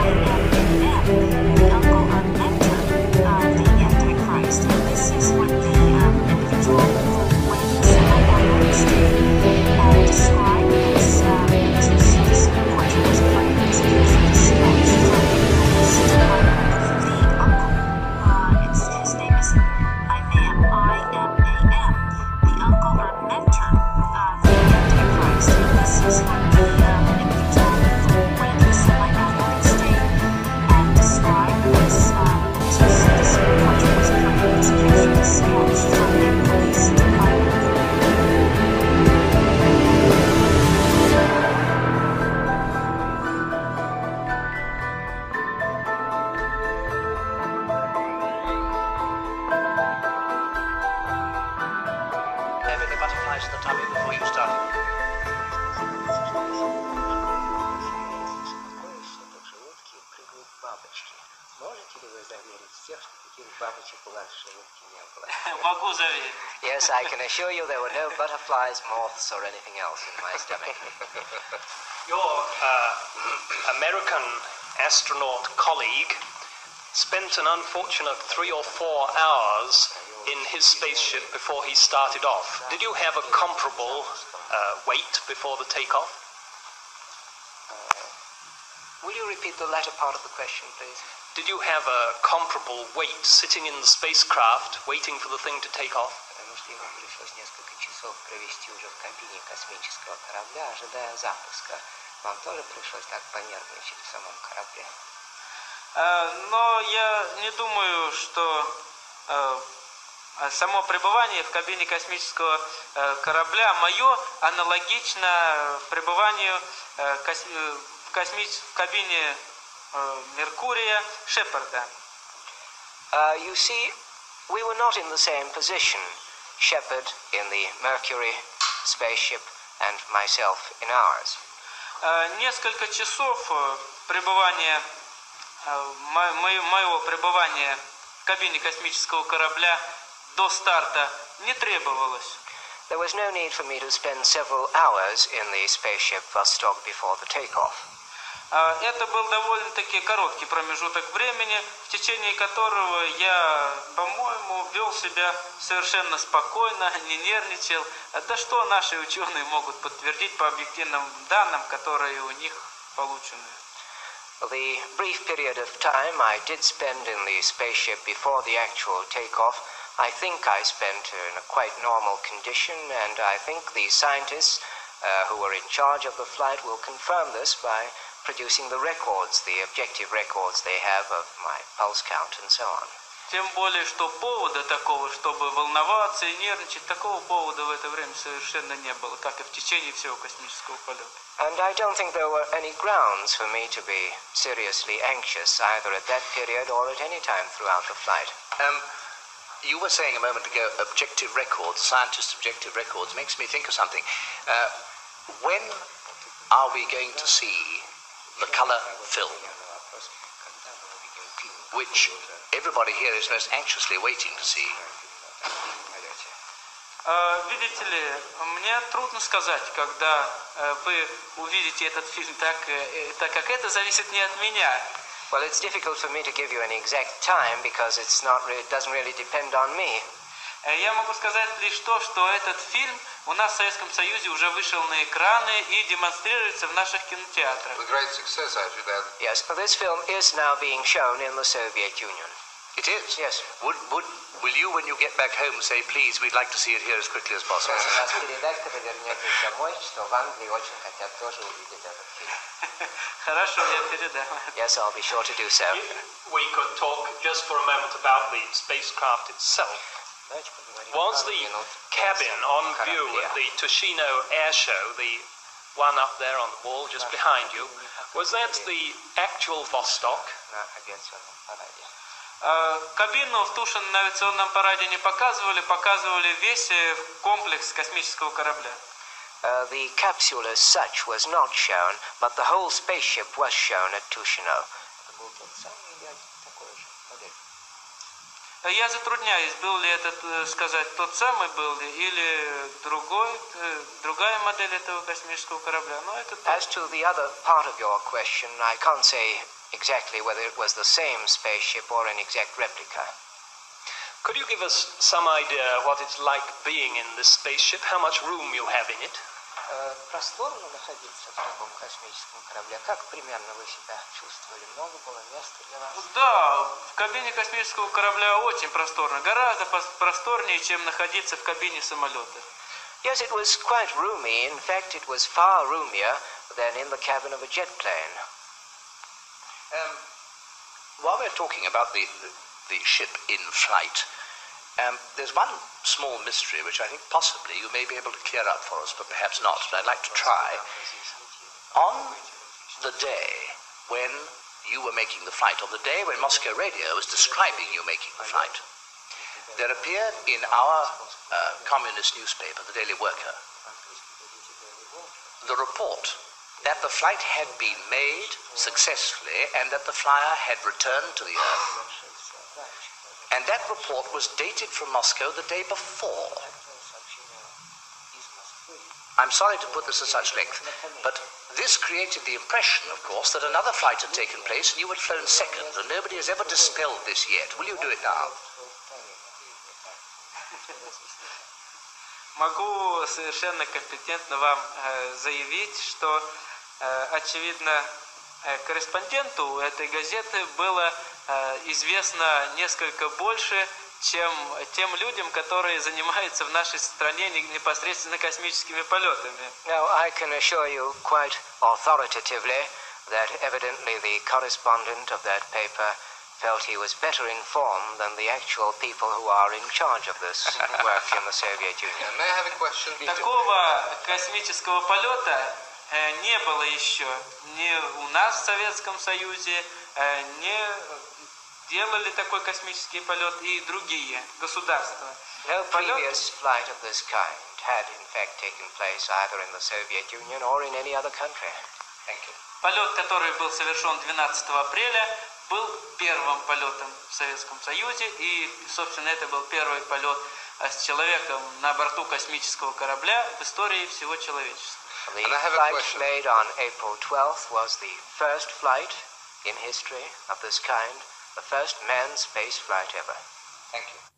the uncle or mentor of the Antichrist. And this is what the individual when semi-analytic state described this portrait was played as a sketch from Nicholas Tyler. The uncle, his name is Imam, I-M-A-M, the uncle or mentor of the Antichrist. And this is what the individual when the semi-analytic state described this portrait was played as a sketch from Nicholas Tyler. The butterflies in the tummy before you started. Могу заверить. Yes, I can assure you there were no butterflies, moths, or anything else in my stomach. Your American astronaut colleague spent an unfortunate 3 or 4 hours in his spaceship before he started off. Did you have a comparable wait before the takeoff? Will you repeat the latter part of the question, please? Did you have a comparable wait sitting in the spacecraft waiting for the thing to take off? Потому что ему пришлось несколько часов провести уже в кабине космического корабля, ожидая запуска. Вам тоже пришлось так понервничать в самом корабле? Но я не думаю, что само пребывание в кабине космического корабля мое аналогично пребыванию в кабине Меркурия Шепарда. You see, we were not in the same position. Shepard in the Mercury spaceship and myself in ours. Несколько часов пребывания моего пребывания в кабине космического корабля до старта не требовалось. There was no need for me to spend several hours in the spaceship Vostok before the takeoff. Это был довольно-таки короткий промежуток времени, в течение которого я, по-моему, вел себя совершенно спокойно, не нервничал. Да что наши ученые могут подтвердить по объективным данным, которые у них получены. The brief period of time I did spend in the spaceship before the actual takeoff, I think I spent in a quite normal condition, and I think the scientists who were in charge of the flight will confirm this by producing the records, the objective records they have of my pulse count and so on. Тем более, что повода такого, чтобы волноваться и нервничать, такого повода в это время совершенно не было, как и в течение всего космического полета. And I don't think there were any grounds for me to be seriously anxious, either at that period or at any time throughout the flight. You were saying a moment ago, objective records, scientists' objective records, makes me think of something. When are we going to see the color film, which everybody here is most anxiously waiting to see? Видите ли, мне трудно сказать, когда вы увидите этот фильм, так как это зависит не от меня. Well, it's difficult for me to give you an exact time because it doesn't really depend on me. Я могу сказать лишь то, что этот фильм у нас в Советском Союзе уже вышел на экраны и демонстрируется в наших кинотеатрах. With great success, I should add. Yes, this film is now being shown in the Soviet Union. It is? Yes. Will you, when you get back home, say, please, we'd like to see it here as quickly as possible? Хорошо, я передам. Yes, I'll be sure to do so. We could talk just for a moment about the spacecraft itself. Was the cabin on view at the Tushino Air Show, the one up there on the wall just behind you, was that the actual Vostok? Кабину в Тушино на авиационном параде не показывали, показывали весь комплекс космического корабля. The capsule as such was not shown, but the whole spaceship was shown at Tushino. Я затрудняюсь, был ли этот, сказать, тот самый был ли, или другая модель этого космического корабля. Но это As to the other part of your question, I can't say exactly whether it was the same spaceship or an exact replica. Could you give us some idea what it's like being in this spaceship? How much room you have in it? Просторно находиться в таком космическом корабле. Как примерно вы себя чувствовали? Много было места для вас? Да, в кабине космического корабля очень просторно, гораздо просторнее, чем находиться в кабине самолета. Yes, it was quite roomy. In fact, it was far roomier than in the cabin of a jet plane. While we're talking about the ship in flight, there's one small mystery which I think possibly you may be able to clear up for us, but perhaps not, but I'd like to try. On the day when you were making the flight, on the day when Moscow Radio was describing you making the flight, there appeared in our communist newspaper, the Daily Worker, the report that the flight had been made successfully and that the flyer had returned to the Earth. And that report was dated from Moscow the day before. I'm sorry to put this at such length, but this created the impression, of course, that another flight had taken place and you had flown second, and nobody has ever dispelled this yet. Will you do it now? Могу совершенно компетентно вам заявить, что, очевидно, корреспонденту этой газеты было известно несколько больше, чем тем людям, которые занимаются в нашей стране непосредственно космическими полетами. Now, I can assure you quite authoritatively that evidently the correspondent of that paper felt he was better informed than the actual people who are in charge of this work in the Soviet Union. May I have a question? Такого космического полета не было еще ни у нас в Советском Союзе, не делали такой космический полет и другие государства. No previous flight of this kind had in fact taken place either in the Soviet Union or in any other country. Thank you. Полет, который был совершен 12 апреля, был первым полетом в Советском Союзе, и, собственно, это был первый полет с человеком на борту космического корабля в истории всего человечества. The flight made on April 12th was the first flight in history of this kind, the first manned space flight ever. Thank you.